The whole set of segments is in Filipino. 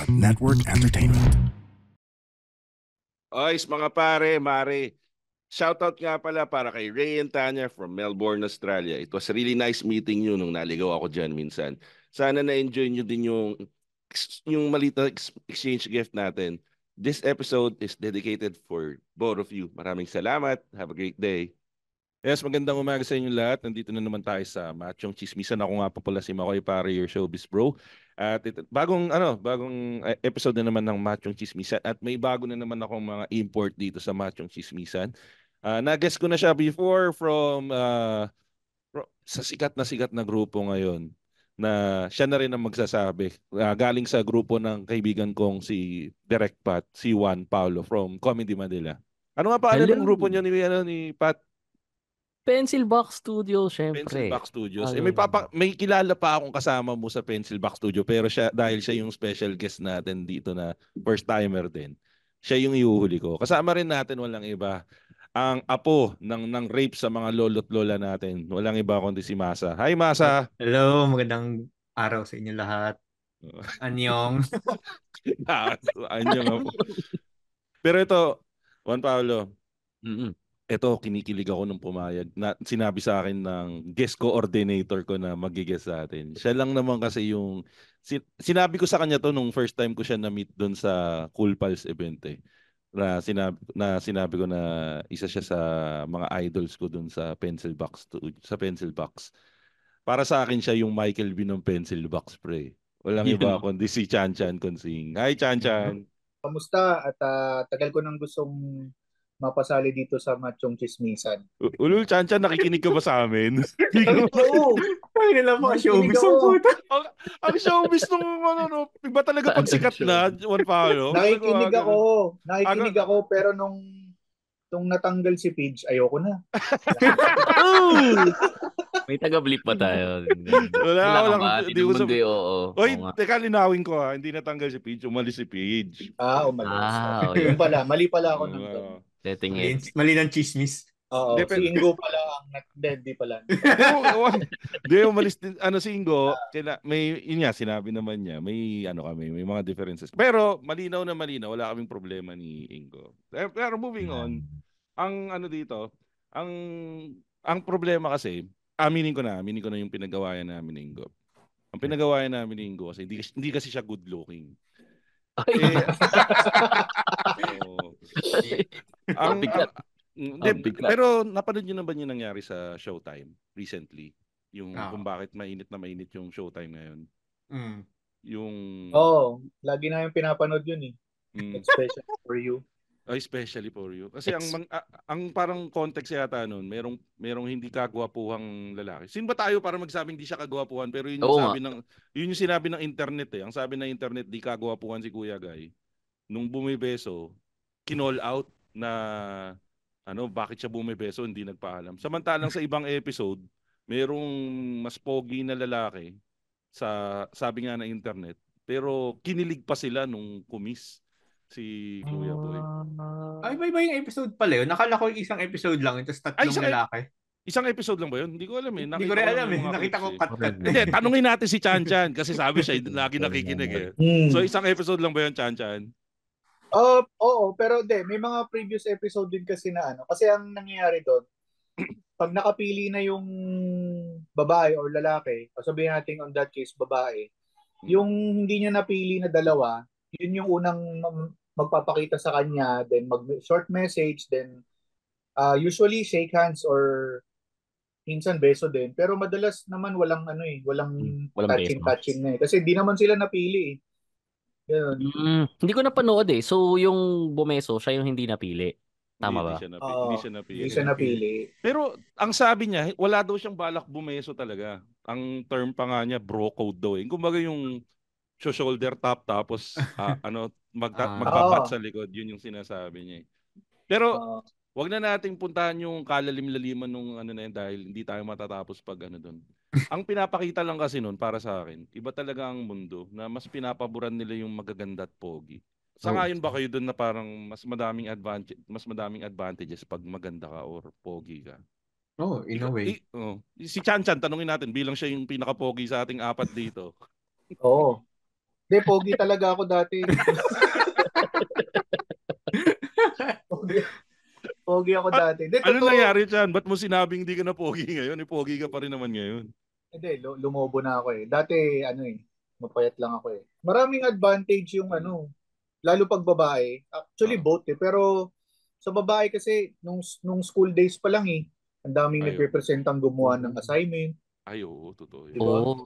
Network Entertainment. Oys, mga pare, mare. Shoutout nga pala para kay Ray and Tanya from Melbourne, Australia. It was really nice meeting you nung naligaw ako dyan minsan. Sana na-enjoy nyo din yung malita exchange gift natin. This episode is dedicated for both of you. Maraming salamat. Have a great day. Yes, magandang umaga sa inyo lahat. Nandito na naman tayo sa Machong Chismisan. Ako nga po pala si Makoy para your showbiz bro. At bagong episode na naman ng Machong Chismisan at may bago na naman akong mga import dito sa Machong Chismisan. Na-guess ko na siya before from sa sikat na grupo ngayon na siya na rin ang magsasabi. Galing sa grupo ng kaibigan kong si Direct Pat, si Juan Paulo from Comedy Manila. Ano nga pa ng grupo niyo ni Pat? Pencil Box Studio, Pencil syempre. Box Studios. May kilala pa akong kasama mo sa Pencil Box Studio pero dahil siya yung special guest natin dito na first timer din. Siya yung ihuhuli ko. Kasama rin natin walang iba ang apo ng rape sa mga lolo't lola natin. Walang iba kundi si Masa. Hi Masa. Hello, magandang araw sa inyo lahat. Anyong. Anyong apo. Pero ito, Juan Paulo. Ito, kinikilig ako nung pumayag. Sinabi sa akin ng guest coordinator ko na mag-guest sa atin. Siya lang naman kasi yung... Sinabi ko sa kanya to nung first time ko siya na-meet doon sa Cool Pals event eh. Sinabi ko na isa siya sa mga idols ko doon sa Pencil Box. Sa Pencil Box. Para sa akin siya yung Michael B ng Pencil Box pre. Walang iba kundi si Chan Chan Consing. Hi Chan Chan. Kamusta? At tagal ko nang gustong mapasali dito sa Machong Chismisan. Ulul, Chan Chan, nakikinig ka ba sa amin? Oo! Ay, nila pa showbiz ang puta. Ang showbiz nung iba talaga pag sikat na, Juan Paulo. Nakikinig ako, pero nung natanggal si Pidge, ayoko na. May taga-blip pa tayo. Wala. Hindi ko sabi, oo. Oy, teka, linawin ko ha. Hindi natanggal si Pidge, umalis si Pidge. Umalis. Yun pala, mali pala ako nung setting it. Mali ng chismis. Oo, si Ingo pala ang hindi pala. Hindi, umalis din. Si Ingo, yun nga, sinabi naman niya, may mga differences. Pero, malinaw na malinaw, wala kaming problema ni Ingo. Pero moving on, ang problema kasi, aminin ko na yung pinagawayan namin ni Ingo. Ang pinagawayan namin ni Ingo kasi hindi kasi siya good looking. Pero napanood niyo na ba yung nangyari sa Showtime recently? Yung kung bakit mainit na mainit yung Showtime ngayon. Lagi na yung pinapanood yun eh. Especially for you. Especially for you. Kasi ang parang context yata noon, merong hindi kagwapuhang lalaki. Sino ba tayo para magsabing di siya kagwapuhan? Pero yun yung sinabi ng internet eh. Ang sabi ng internet, di kagwapuhan si Kuya Guy. Nung bumibeso, kinall out na bakit siya bumibeso, hindi nagpaalam. Samantalang sa ibang episode, merong mas pogi na lalaki sabi nga na internet, pero kinilig pa sila nung kumis si Kuya Boy. Ay, ba yung episode pala yun? Nakala ko isang episode lang, tapos tatlong lalaki. Isang episode lang ba yun? Hindi ko alam eh. Hindi ko rin alam eh. Nakita ko cut-cut. Hindi, tanungin natin si Chan Chan kasi sabi siya, lagi nakikinig eh. So isang episode lang ba yun, Chan Chan? Oo, pero may mga previous episode din kasi na kasi ang nangyayari doon, pag nakapili na yung babae or lalaki, o sabihin natin on that case, babae, yung hindi niya napili na dalawa, yun yung unang magpapakita sa kanya, then short message, then usually shake hands or minsan beso din. Pero madalas naman walang touching na eh. Kasi di naman sila napili eh. Hindi ko napanood eh. So yung bumeso, siya yung hindi napili. Tama ba? Hindi siya napili. Pero ang sabi niya, wala daw siyang balak bumeso talaga. Ang term pa nga niya, bro code daw eh. Kumbaga yung shoulder tap tapos magpapat sa likod. Yun yung sinasabi niya eh. Pero wag na nating puntahan yung kalalim-laliman nung na yun dahil hindi tayo matatapos pag doon. Ang pinapakita lang kasi noon para sa akin, iba talaga ang mundo na mas pinapaboran nila yung magaganda at pogi. Sangayon ba kayo doon na parang mas madaming advantages pag maganda ka or pogi ka? In a way. Si Chan Chan, tanungin natin bilang siya yung pinaka-pogi sa ating apat dito. Oo. Hindi, pogi talaga ako dati. pogi, pogi ako dati. Hindi, Ano totoo. nangyari dyan? Ba't mo sinabing hindi ka na pogi ngayon? Pogi ka pa rin naman ngayon. Hindi, lumobo na ako eh. Dati, mapayat lang ako eh. Maraming advantage yung lalo pag babae. Actually, Ah. both eh. Pero sa babae kasi, nung school days pa lang eh, ang daming Ayun. nagrepresentang gumawa ng assignment. Ay, oo, totoo yun. Di ba? Oo.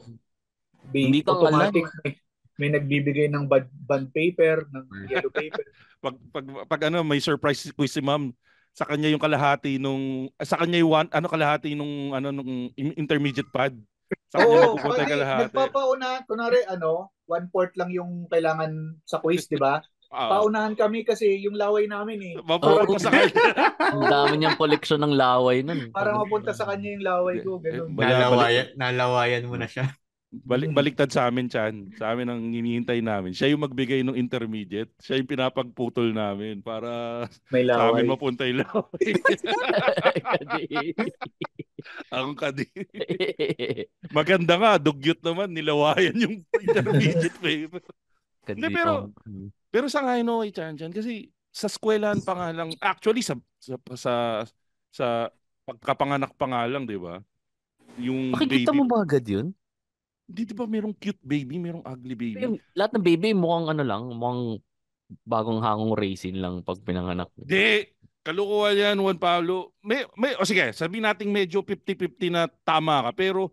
Hindi kang Automatic, alam. may nagbibigay ng bond paper, ng yellow paper. Pag may surprise quiz si ma'am, sa kanya yung kalahati sa kanya yung kalahati nung intermediate pad. Sa kanya Oo, mapupunta yung kalahati. nagpapauna, kunwari 1/4 lang yung kailangan sa quiz, di ba? Ah, Paunahan kami kasi yung laway namin eh. mapupunta sa kanya. Ang dami niyang koleksyon ng laway nun. Para mapunta sa kanya yung laway ko, ganun. Nalawayan mo na siya. Baliktad sa amin, Chan. Sa amin ang hinihintay namin. Siya yung magbigay ng intermediate. Siya yung pinapagputol namin para May sa amin laway. mapunta yung laway. Ang kadi. Maganda nga, dugyot naman, nilawayan yung intermediate paper. Hindi, pero sa ngayon kay Chan, kasi sa eskwelahan pa nga lang, actually sa pagkapanganak pa nga lang, di ba? Yung Makikita baby, mo ba agad yun? di ba merong cute baby, merong ugly baby? Lahat ng baby mukhang mukhang bagong hangong raisin lang pag pinanganak. Di, kalukuhan yan, Juan Pablo. Sige, sabihin natin medyo 50-50 na tama ka, pero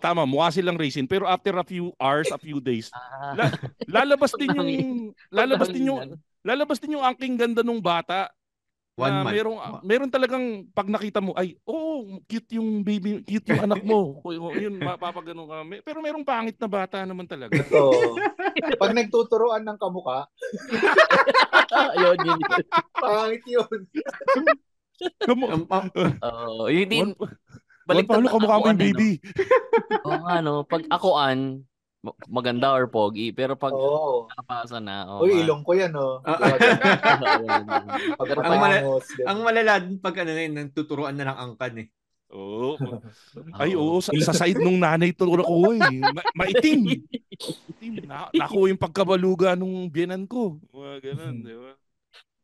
tama, mukha silang raisin, pero after a few hours, a few days, lalabas din yung angking ganda nung bata. 1 month. Meron talagang pag nakita mo, ay, cute yung baby, cute yung anak mo. Yun, mapapagano ka. Pero merong pangit na bata naman talaga. So, pag nagtuturoan ng kamuka, yun. pangit yun. Hindi. Juan Pablo, kamukha mo yung baby. Oo nga, no? Pag akoan, maganda or pogi. Pero pag nakapasa na, Uy, ilong ko yan, oh. Ang malala pag nagtuturuan na ng angkan eh. Oo. Ay, sa side nung nanay tulog ako maitim. Nakuha yung pagkabaluga nung biyenan ko. Ganun, di ba?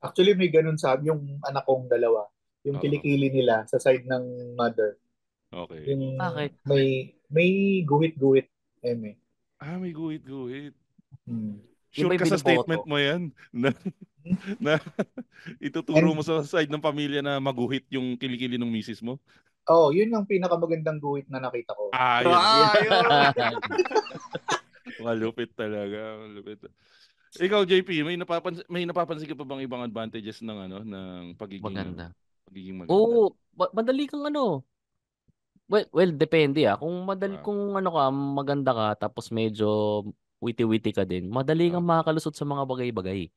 Actually, may ganun sabi yung anak kong dalawa. Yung kilikili nila sa side ng mother. Okay. Yung may guhit-guhit. May guhit-guhit. Sure ka sa statement mo yan? na ituturo mo sa side ng pamilya na maguhit yung kilikili ng misis mo? Yun yung pinakamagandang guhit na nakita ko. Yun. Malupit talaga. Malupit. Ikaw, JP, may napapansin ka pa bang ibang advantages ng pagiging maganda? Madali kang Well, depende Kung kung ka, maganda ka, tapos medyo witty-witty ka din, madali kang makakalusot sa mga bagay-bagay.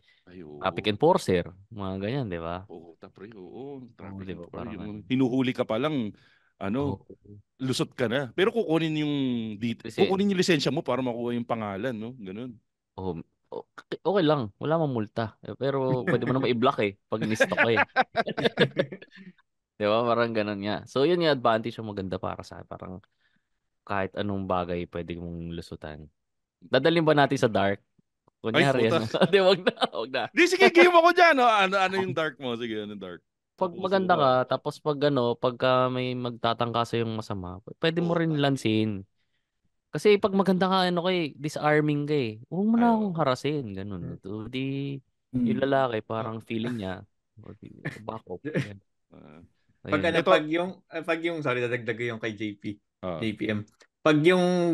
Traffic enforcer, mga ganyan, di ba? Traffic enforcer. Parang Hinuhuli ka pa lang, lusot ka na. Pero kukunin yung lisensya mo para makuha yung pangalan, no? Ganun. Okay lang, wala mang multa. Pero pwede mo naman i-block pag in-stock ka Di ba? Parang ganun nga. So, yun yung advantage yung maganda para sa parang kahit anong bagay pwede mong lusutan. Dadalhin ba natin sa dark? Kunyari, Di, wag na. Di, sige, game ako dyan. Ano yung dark mo? Sige, ano dark? Pag maganda ka, tapos pagka may magtatangka sa yung masama, pwede mo rin lansin. Kasi pag maganda ka, disarming ka huwag mo na akong harasin. Ganun. Di, yung lalaki, parang feeling niya, back up. Pag yung sorry, dadagdag yung kay JPM. Pag yung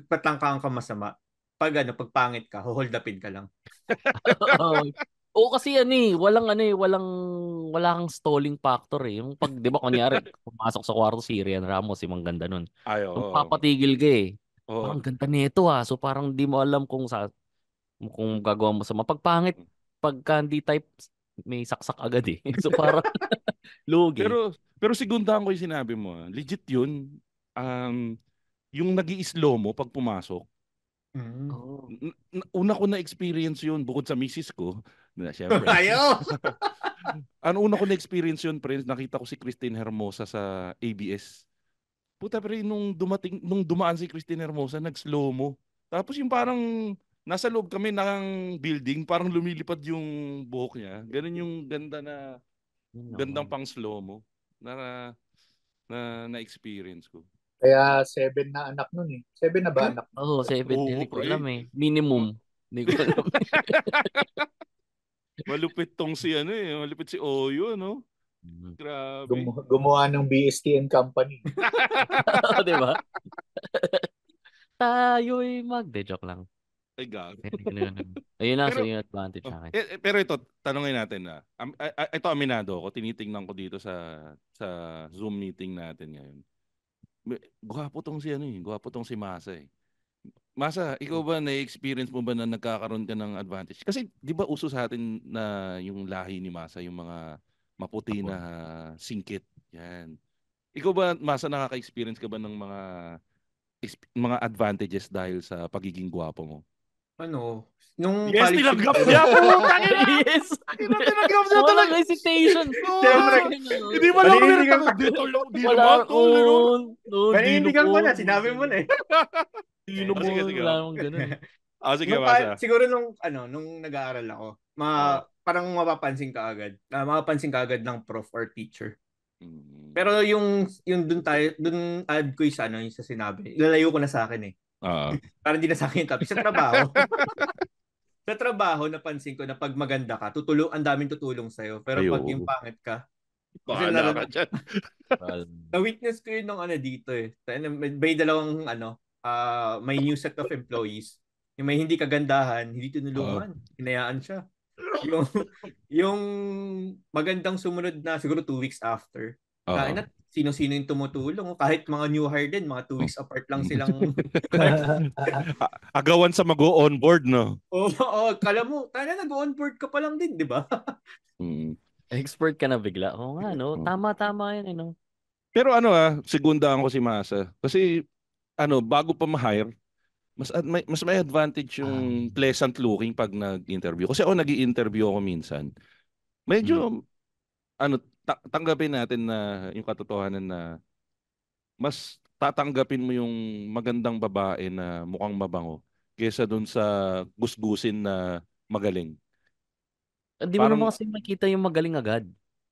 patangkaan ka masama, pag pangit ka, hold upin ka lang. Kasi wala kang stalling factor Yung pag 'di ba kunyari pumasok sa kwarto si Rian Ramos, si Mang ganda nun. Papatigil ka Parang ganda nito So parang di mo alam kung gagawa mo sa mapagpangit pagka hindi type may saksak agad So parang lugi. Pero sigundahan ko yung sinabi mo. Legit yun. Yung nag-i-slow mo pag pumasok. Una ko na-experience yun bukod sa misis ko. Siyempre. Una ko na-experience yun, friends. Nakita ko si Christine Hermosa sa ABS. Puta, pero nung dumaan si Christine Hermosa, nag-slow mo. Tapos yung parang nasa loob kami ng building, parang lumilipad yung buhok niya. Ganun yung gandang pang slow mo na experience ko. Kaya 7 na anak nun eh. 7 na ba anak? Oo, 7. Hindi ko pre. alam eh. Minimum. Hindi ko alam. Malupit tong si malupit si Oyo, no? Grabe. Gumawa ng BSTN company. Di ba? Tayo'y joke lang. Ay, gago. Ayun na, so yung advantage sa akin. Pero ito, tanongin natin na. Ito, aminado ako. Tinitingnan ko dito sa Zoom meeting natin ngayon. Gwapo tong si Masa eh. Masa, ikaw ba na-experience mo ba na nagkakaroon ka ng advantage? Kasi di ba uso sa atin na yung lahi ni Masa, yung mga maputi na singkit. Yan. Ikaw ba, Masa, nakaka-experience ka ba ng mga advantages dahil sa pagiging gwapo mo? Nung yes, college tinanggap niya! Yes! Tinanggap niya talaga! Walang hesitation! Siyempre, hindi mo lang dito naman tol. Panindigan ko na, sinabi mo na eh. Dino mo, wala namang ganun. Sige, Masa. Siguro nung nag-aaral ako, parang mapapansin ka agad ng prof or teacher. Pero yung dun add ko yung sa sinabi. Ilalayo ko na sa akin eh. Parang hindi na sa akin topic. Sa trabaho. Sa trabaho, napansin ko na pag maganda ka, ang daming tutulong sa'yo. Pero pag yung pangit ka, bahala ka dyan. Na-witness ko yun nung dito eh. May dalawang may new set of employees. Yung may hindi kagandahan, hindi tinulungan. Hinayaan siya. Yung magandang sumunod na siguro 2 weeks after. Kaya sino-sino yung tumutulong. Kahit mga new hire din, mga 2 weeks apart lang silang... Agawan sa mag-o-onboard, no? Oo, kala mo, nag-onboard ka pa lang din, di ba? Expert ka na bigla. Oo nga, no? Tama yan, no? Pero segundaan ko si Masa. Kasi, bago pa ma-hire, mas may advantage yung pleasant looking pag nag-interview. Kasi ako nag-i-interview ako minsan. Medyo, tanggapin natin na yung katotohanan na mas tatanggapin mo yung magandang babae na mukhang mabango kaysa dun sa gusgusin na magaling. Hindi mo naman kasi makita yung magaling agad.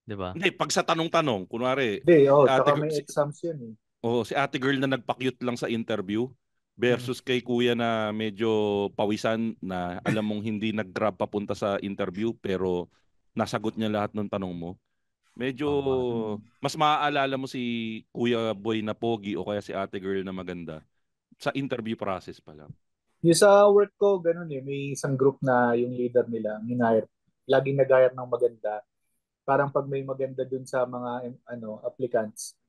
Diba? Hindi, pag sa tanong-tanong, kunwari, tsaka may exams yun eh. Si ate girl na nagpa-cute lang sa interview versus kay kuya na medyo pawisan na alam mong hindi nag-grab papunta sa interview pero nasagot niya lahat ng tanong mo. Medyo mas maaalala mo si Kuya Boy na pogi o kaya si ate girl na maganda sa interview process pa lang. Yung sa work ko, ganun eh. May isang group na yung leader nila, laging nag-hire ng maganda. Parang pag may maganda dun sa mga applicants,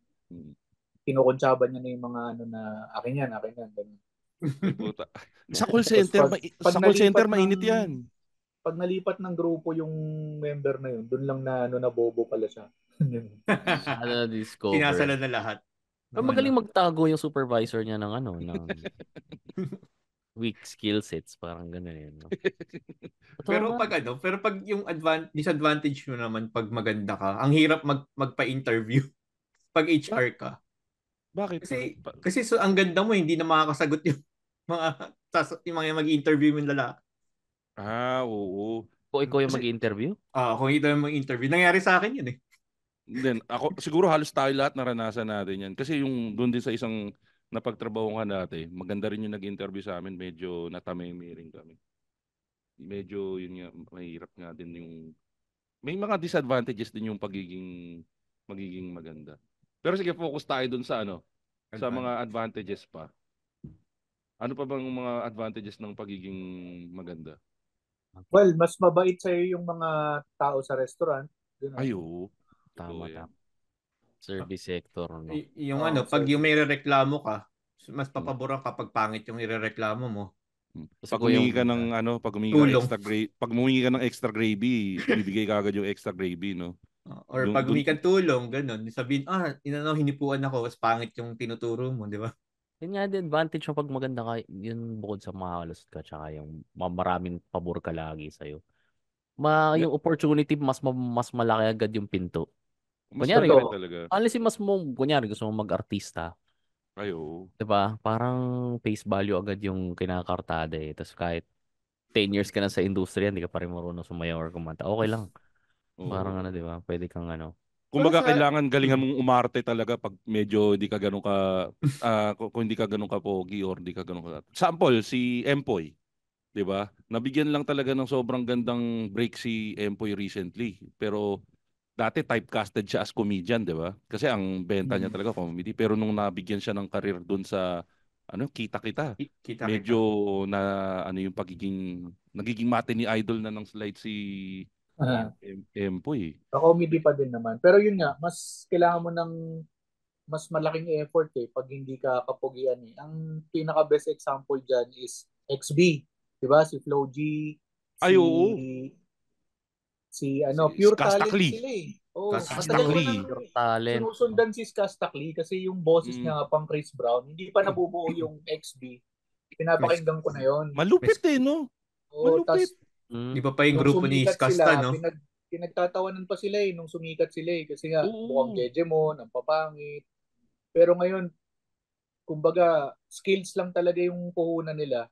kinukuntsaban niya na yung mga na akin yan. Ganun. Sa call center, mainit yan. Pag nalipat ng grupo yung member na yun, doon lang na nabobo pala siya. Discover. Sinasala na lahat. Magaling magtago yung supervisor niya ng weak skill sets, parang gano'n yun. No? pero pag yung disadvantage mo naman pag maganda ka, ang hirap magpa-interview pag HR ka. Bakit? Kasi ang ganda mo, hindi na makakasagot yung mga mag-interview mo lalaki. Oo. Kung ikaw yung mag-interview? Kung ikaw yung mag-interview. Nangyari sa akin yun eh. Then, siguro halos tayo lahat naranasan natin yan. Kasi yung doon din sa isang napagtrabaho ka dati, maganda rin yung nag-interview sa amin, medyo natamay-miring kami. Medyo yun nga, mahirap nga din yung... May mga disadvantages din yung magiging maganda. Pero sige, focus tayo dun sa sa mga advantages pa. Ano pa bang mga advantages ng pagiging maganda? Well, mas mabait sa'yo yung mga tao sa restaurant. Ayo. Tama. Service sector, no? Yung pag yung may rereklamo ka, mas papaboran kapag pangit yung irereklamo mo. Pag humingi ka ng extra gravy, bibigay ka agad yung extra gravy, no? Or pag humingi ka tulong, ganun, sabihin, hinipuan ako, mas pangit yung tinuturo mo, di ba? Yun nga, the advantage mo pag maganda ka, yun bukod sa mahalos ka, tsaka yung maraming pabor ka lagi sa'yo. Yung opportunity, mas malaki agad yung pinto. Kunyari, talaga. Kunyari gusto mo mag-artista, Ayo. 'Di ba? Parang face value agad yung kinakartada eh. Tapos kahit 10 years ka na sa industriya, hindi ka pa rin marunong sumayaw or kumanta. Okay lang. Parang ano, Oo. 'di ba? Pwede kang ano. Kumbaga Sa kailangan galingan mong umarte talaga pag medyo hindi ka ganun ka kung hindi ka ganun ka pogi or hindi ka ganun ka. Sample si Empoy, 'di ba? Nabigyan lang talaga ng sobrang gandang break si Empoy recently. Pero dati typecasted siya as comedian, 'di ba? Kasi ang benta niya talaga comedy. Pero nung nabigyan siya ng career dun sa ano, kita-kita. kita-kita. Medyo na ano yung nagiging matinee idol na ng slide si Empoy. Comedy pa din naman. Pero yun nga, mas kailangan mo ng mas malaking effort pag hindi ka kapugian Ang pinaka best example diyan is XB, 'di ba? Si Flo G, Ay, si oo. Si Pure Talent Skastakli. sila Oh, matagal ko Skastakli. nang Pure talent. sinusundan si Skastakli kasi yung boses niya nga pang Chris Brown, hindi pa nabubuo yung XB. Pinapakinggan ko na yon. Malupit no? Malupit. Di pa yung grupo ni Skasta, no? Pinagtatawanan pa sila nung sumikat sila kasi nga mukhang Jejemon, ang papangit. Pero ngayon, kumbaga, skills lang talaga yung puhunan nila.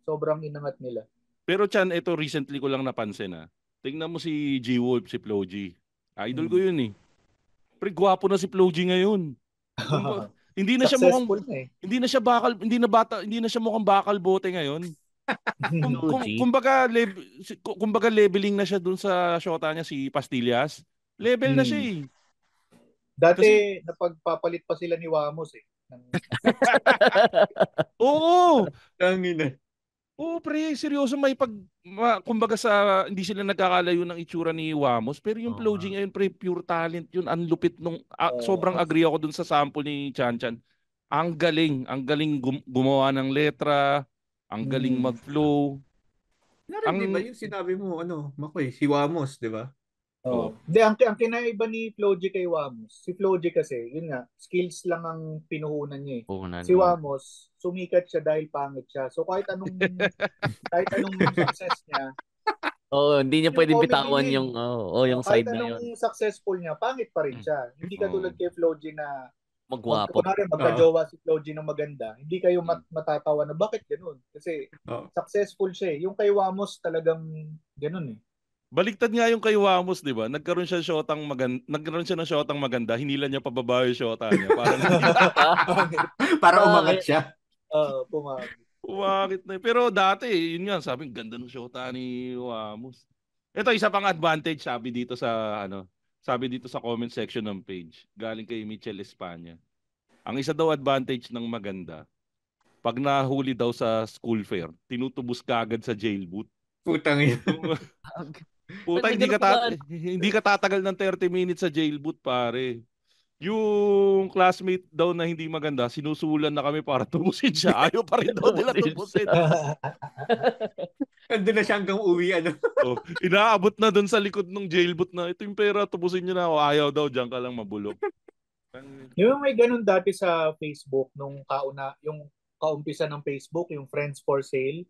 Sobrang inangat nila. Pero Chan, ito recently ko lang napansin Tingnan mo si G-Wolf, si Flo G. Idol ko yun Pre, gwapo na si Flo G ngayon. Hindi na siya mukhang hindi na siya mukhang bakal bote ngayon. Kumbaga leveling na siya dun sa shota niya si Pastillas. Level na siya Dati napagpapalit pa sila ni Wamos Oo. Tangina. Oo, pre, seryoso kumbaga hindi sila nagkakalayo ng itsura ni Wamos, pero yung Flo G ngayon, pre, pure talent yun. Ang lupit sobrang agree ako dun sa sample ni Chan Chan. Ang galing gumawa ng letra, ang galing mag-flow. Di ba yung sinabi mo, Makoy, si Wamos, di ba? Hindi, ang kinaiba ni Flo G kay Wamos, si Flo G kasi, yun nga, skills lang ang pinuhunan niya Si Wamos, sumikat siya dahil pangit siya. So kahit anong success niya, hindi niya pwedeng bitawan yung side na yun. Kahit anong successful niya, pangit pa rin siya. Hindi katulad kay Flo G na magwapo. Magkajowa si Flo G ng maganda. Hindi kayo matatawa na bakit ganun? Kasi successful siya Yung kay Wamos talagang ganun Baliktad nga yung kay Wamos, di ba? Nagkaroon siya ng shotang maganda, hinila niya pababa yung shota niya. Para umangat siya. Umakit na. Pero dati, yun nga, sabi, ganda ng shota ni Wamos. Ito, isa pang advantage, sabi dito sa comment section ng page. Galing kay Michelle Espanya. Ang isa daw advantage ng maganda, pag nahuli daw sa school fair, tinutubos ka agad sa jail booth. Putang ina. Puta, hindi ka tatagal ng 30 minutes sa jail booth, pare. Yung classmate daw na hindi maganda, sinusulan na kami para tubusin siya. Ayaw pa rin daw nila tubusin. Andun na siya hanggang uwi, Inaabot na doon sa likod ng jail booth na, ito yung pera, tubusin nyo na ako. Ayaw daw, diyan ka lang mabulok. Yung may ganun dati sa Facebook, yung kaumpisa ng Facebook, yung Friends for Sale.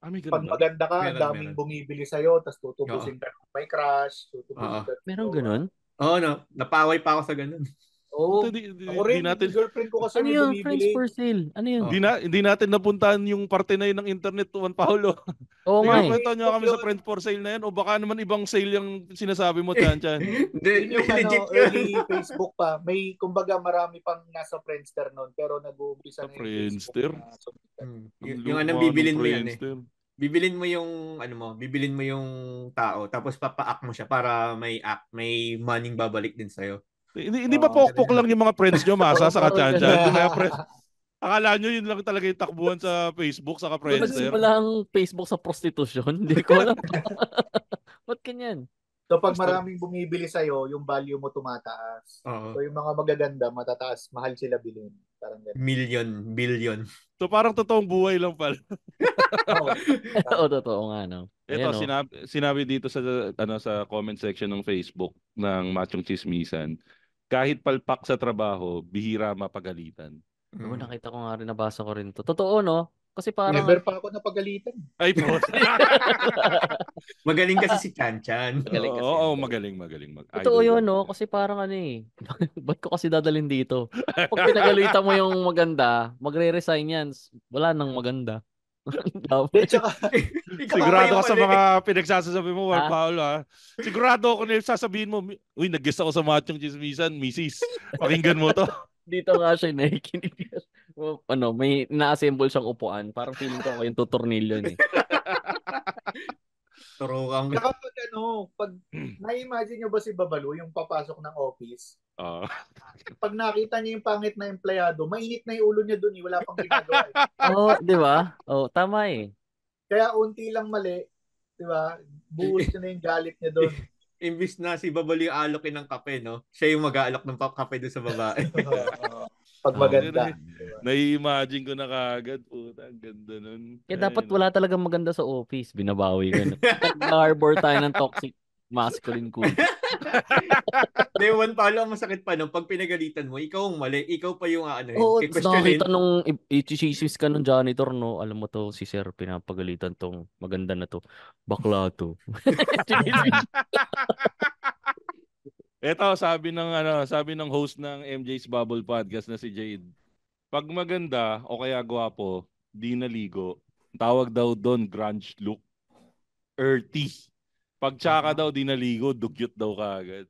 Pag maganda ka, ang daming bumibili sa'yo, tapos tutubusin ka ng may crush, tutubusin ka. Meron ganun? Napaway pa ako sa ganun. Ako rin, girlfriend ko kasi ano may yun, bumibili. Friends for Sale? Ano yun? Hindi natin napuntahan yung parte na yun ng internet, Juan Paulo. Oo nga kwento nyo kami sa Friends for Sale na yan, o baka naman ibang sale yung sinasabi mo, Chan Chan. Yun yung early Facebook pa. May, kumbaga, marami pang nasa Friendster noon, pero nag-uumpisa na yung Friendster? Yung bibilin mo yan Bibilin mo yung tao, tapos papaak mo siya para may money babalik din sa'yo. Hindi ba pokpok lang yung mga friends nyo, masa sa Chan-Chan? Akala nyo yun lang talaga yung takbuhan sa Facebook, sa Friendster? Wala ang Facebook sa prostitution. Hindi ko alam. Ba't ganyan? So pag maraming bumibili sa'yo, yung value mo tumataas. So yung mga magaganda, matataas, mahal sila bilhin. Parang ganun. Million, billion. So parang totoong buhay lang pala. Totoo nga, no? Ito, sinabi dito sa comment section ng Facebook ng Machong Chismisan, kahit palpak sa trabaho, bihira mapagalitan. Nakita ko nga rin, nabasa ko rin to. Totoo, no? Kasi parang never pa ako napagalitan. Ay po. Magaling kasi si Chan Chan. Magaling kasi. Oo, magaling. Totoo Idol yun, ko. no? Kasi parang ano eh. Ba't ko kasi dadalhin dito? Pag pinagalitan mo yung maganda, magre-resign yan. Wala nang maganda. De, tsaka, Sigurado ka sa mga pinagsasabi mo, Juan Ha? Paulo, ha? Sigurado ako na sasabihin mo, uy, nag-guest ako sa Machong Chismisan, misis. Pakinggan mo to. Dito nga siya nakikinig. Ano, may na-assemble siyang upuan. Parang feeling ko ako yung tutornilyo niya. Turokang. Kapag pag na-imagine nyo ba si Babalo yung papasok ng office? Pag nakita niya yung pangit na empleyado, mainit na yung ulo niya dun, wala pang ginagawa. Oo, di ba? Oo, tama eh. Kaya unti lang mali, di ba? Buhos niya na yung galit niya dun. Imbis na si Babalo yung alokin ng kape, no? Siya yung mag-aalok ng kape doon sa babae. Pag maganda. Nai-imagine ko na kagad. Puta, ang ganda nun. Kaya dapat wala talagang maganda sa office. Binabawi ko. Nag-harbor tayo ng toxic masculine culture. Day one, Paolo, ang masakit pa nung pag pinagalitan mo, ikaw ang mali. Ikaw pa yung Oo, i-questionin. nakakita nung i-chismis ka ng janitor, no? Alam mo to, si sir, pinapagalitan tong maganda na to. Bakla to. Ito, sabi ng host ng MJ's Bubble Podcast na si Jade. Pag maganda o kaya gwapo, di naligo. Tawag daw doon grunge look. Earthy. Pag tsaka daw di naligo, dugyot daw kaagad.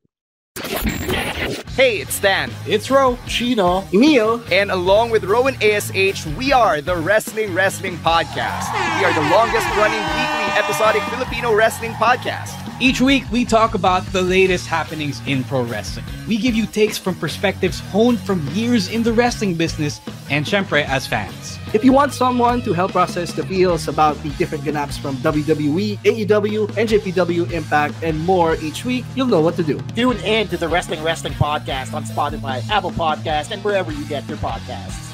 Hey, it's Stan. It's Ro, Chino, Emil. And along with Ro and ASH, we are the Wrestling Podcast. We are the longest running weekly episodic Filipino wrestling podcast. Each week, we talk about the latest happenings in pro wrestling. We give you takes from perspectives honed from years in the wrestling business and syempre as fans. If you want someone to help process the feels about the different ganaps from WWE, AEW, NJPW, Impact, and more each week, you'll know what to do. Tune in to the Wrestling Podcast on Spotify, Apple Podcast, and wherever you get your podcasts.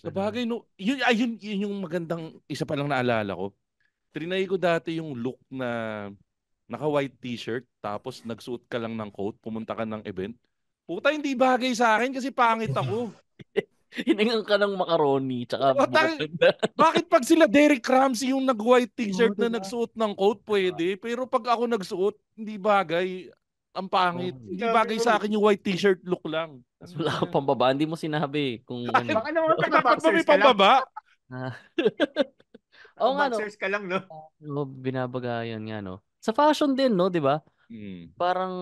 Sabagay, no, yun yung magandang isa pa lang naalala ko. Trinay ko dati yung look na naka-white t-shirt tapos nagsuot ka lang ng coat, pumunta ka ng event. Puta, hindi bagay sa akin kasi pangit ako. Hiningan ka ng macaroni tsaka bakit pag sila Derek Ramsey yung nag-white t-shirt na nagsuot ng coat, pwede. Pero pag ako nagsuot, hindi bagay. Ang pangit. Hindi bagay sa akin yung white t-shirt look lang. Wala ka pang baba. Hindi mo sinabi kung ano. Baka naman Dapat ba may pambaba? Oo nga, no? Boxers ka lang, no? Binabagayan nga, no? Sa fashion din, no? Di ba? Parang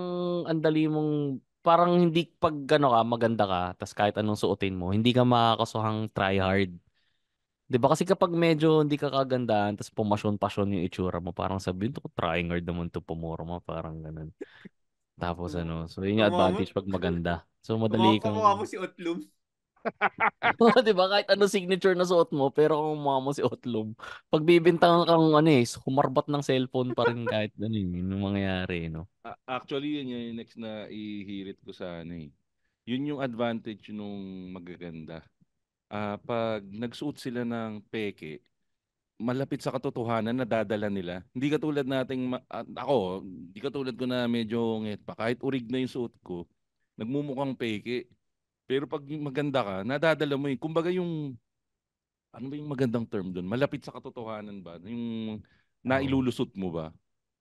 andali mong, parang hindi pag ano ka, maganda ka, tas kahit anong suotin mo, hindi ka makakasuhang try hard. Di ba? Kasi kapag medyo hindi ka kagandaan, tas pumasyon-pasyon yung itsura mo, parang sabihin ko, trying hard naman to pumorma, parang ganun. Tapos so yun yung advantage pag maganda. So madali kang... Kumuha mo si Otlum. Diba? Kahit ano signature na suot mo, pero kung kumuha mo si Otlum, pag bibintangan kang humarbat ng cellphone pa rin kahit ano yung mangyayari, no? Actually, yun yung next na ihirit ko sa Yun yung advantage nung magaganda. Pag nagsuot sila ng peke, malapit sa katotohanan na dadala nila. Hindi katulad nating hindi katulad ko na medyo nget pa. Kahit urig na yung suot ko, nagmumukhang peke. Pero pag maganda ka, nadadala mo kumbaga yung ano ba yung magandang term doon? Malapit sa katotohanan ba? Yung nailulusot mo ba?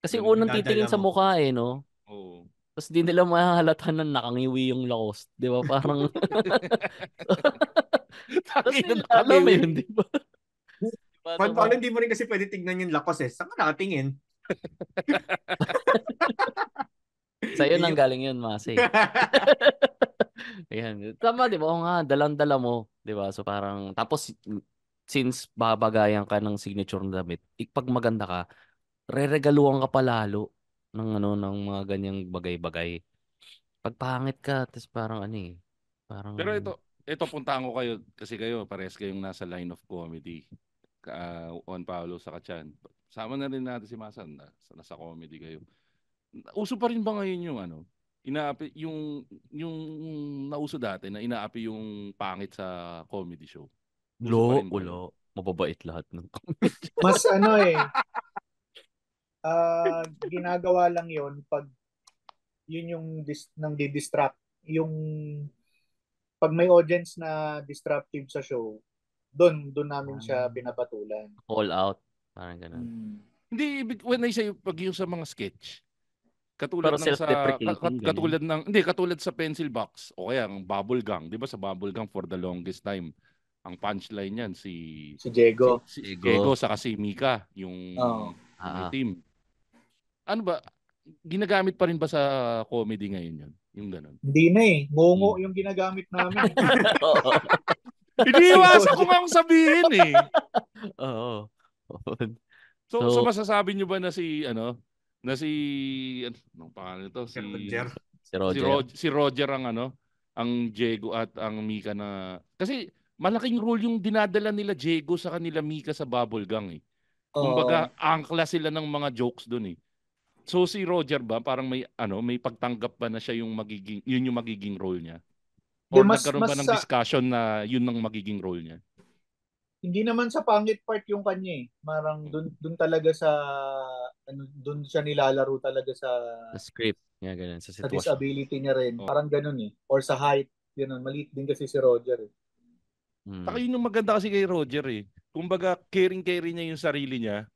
Kasi unang titingin sa mukha no? Oo. Tapos di nila mahahalata na nakangiwi yung Lacoste. Di ba? Parang... Tapos alam mo yun, di ba? Paano hindi mo rin kasi pwede tignan yung Lacoste Saan ka nakatingin? Sa'yo nang galing yun, Masi. Ayan. Tama, di ba? Oo nga, dalang-dala mo. Di ba? So parang, tapos, since babagayan ka ng signature na damit, pag maganda ka, reregaluhan ka palalo ng ng mga ganyang bagay-bagay. Pag pangit ka, tapos parang parang... Pero ito puntaan ko kayo, kasi kayo, pares kayong nasa line of comedy. Juan Paulo sa Chan. Sama na rin natin si Masan nasa comedy kayo. Uso pa rin ba ngayon yung inaapi yung nauso dati na inaapi yung pangit sa comedy show? Ulo. Mababait lahat ng comedy. Mas ginagawa lang yon pag yun yung nang di-distract yung pag may audience na disruptive sa show, doon namin siya pinapatulan. All out. Parang ganun. Hindi, when I say pag yung sa mga sketch, katulad Pero ng katulad sa Pencil Box o kaya ang Bubble Gang, 'di ba sa Bubble Gang for the longest time, ang punchline niyan si Diego. Si Diego saka si Mika, yung team. Ano ba, ginagamit pa rin ba sa comedy ngayon 'yon? Yung ganun. Hindi na eh. Ngongo yung ginagamit namin. Iniiwasan ko nga sabihin eh. Oo. So masasabi niyo ba na si anong pangalan nito? Si Roger ang Diego at ang Mika na kasi malaking role yung dinadala nila Diego sa kanila Mika sa Bubble Gang eh. Kumbaga angkla sila ng mga jokes doon eh. So si Roger ba parang may pagtanggap ba na siya yung magiging role niya? Or nagkaroon ba ng discussion na yun ang magiging role niya? Hindi naman sa pangit part yung kanya eh. Marang dun talaga sa dun siya nilalaro talaga sa script. Yeah, ganun, sa sitwasyon. Sa disability niya rin. Parang ganun eh. Or sa height. Ganun. Maliit din kasi si Roger eh. Saka yun yung maganda kasi kay Roger eh. Kumbaga caring niya yung sarili niya.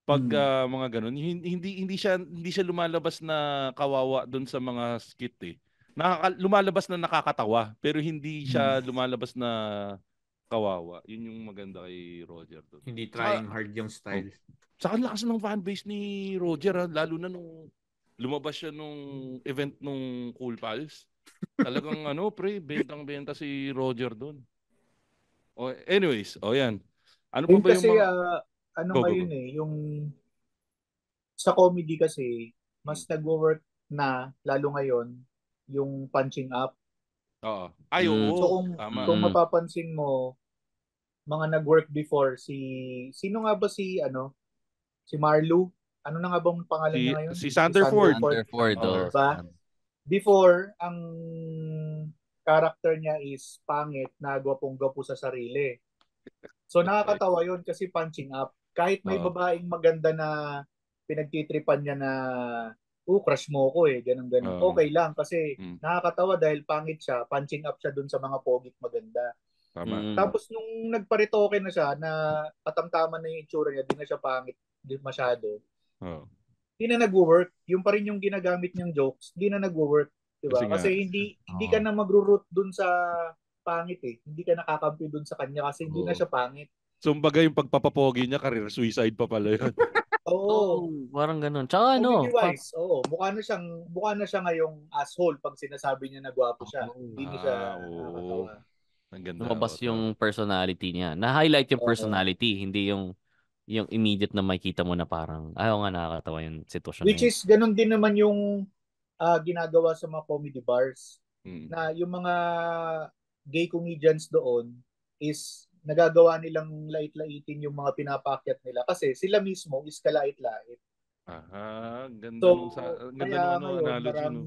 Pag mga ganun, hindi siya lumalabas na kawawa doon sa mga skit eh. Lumalabas na nakakatawa pero hindi siya lumalabas na kawawa. Yun yung maganda kay Roger doon. Hindi trying hard yung style. Saka lakas ng fanbase ni Roger lalo na nung lumabas siya nung event nung Cool Pals. Talagang bentang-benta si Roger doon. Anyways, yan. Ano pa ba kasi, yung mga ngayon eh, yung sa comedy kasi, mas nag-work na, lalo ngayon, yung punching up. Oo. So kung mapapansin mo, mga nag-work before, sino nga ba si Marlu? Ano na nga bang pangalan niya ngayon? Si Sanderford. Diba? Before, ang character niya is pangit na gwapong-gwapo sa sarili. So nakakatawa yun kasi punching up. Kahit may babaeng maganda na pinagtitripan niya na crush mo ko eh, ganun. Okay lang kasi nakakatawa dahil pangit siya, punching up siya dun sa mga pogit maganda. Tama. Tapos nung nagparitoke na siya na katamtaman na yung itsura niya, di na siya pangit masyado. Di na nag-work. Yung pa rin yung ginagamit niyang jokes, di na nag-work. Diba? Kasi hindi ka na magro-root dun sa pangit eh. Hindi ka nakakampi dun sa kanya kasi hindi na siya pangit. So, kumbaga yung pagpapapogi niya, career suicide pa pala yun. Oo. Parang ganun. Tsaka mukha na siya ngayong asshole pag sinasabi niya na gwapo siya. Hindi na siya nakakatawa. Lumabas yung personality niya. Na-highlight yung personality, hindi yung immediate na makita mo na parang ayaw nga nakakatawa yung sitwasyon. Which is ganun din naman yung ginagawa sa mga comedy bars. Na yung mga gay comedians doon is nagagawa nilang lait-laitin yung mga pinapakyat nila kasi sila mismo is kalait-lait. Ganda kaya ngayon parang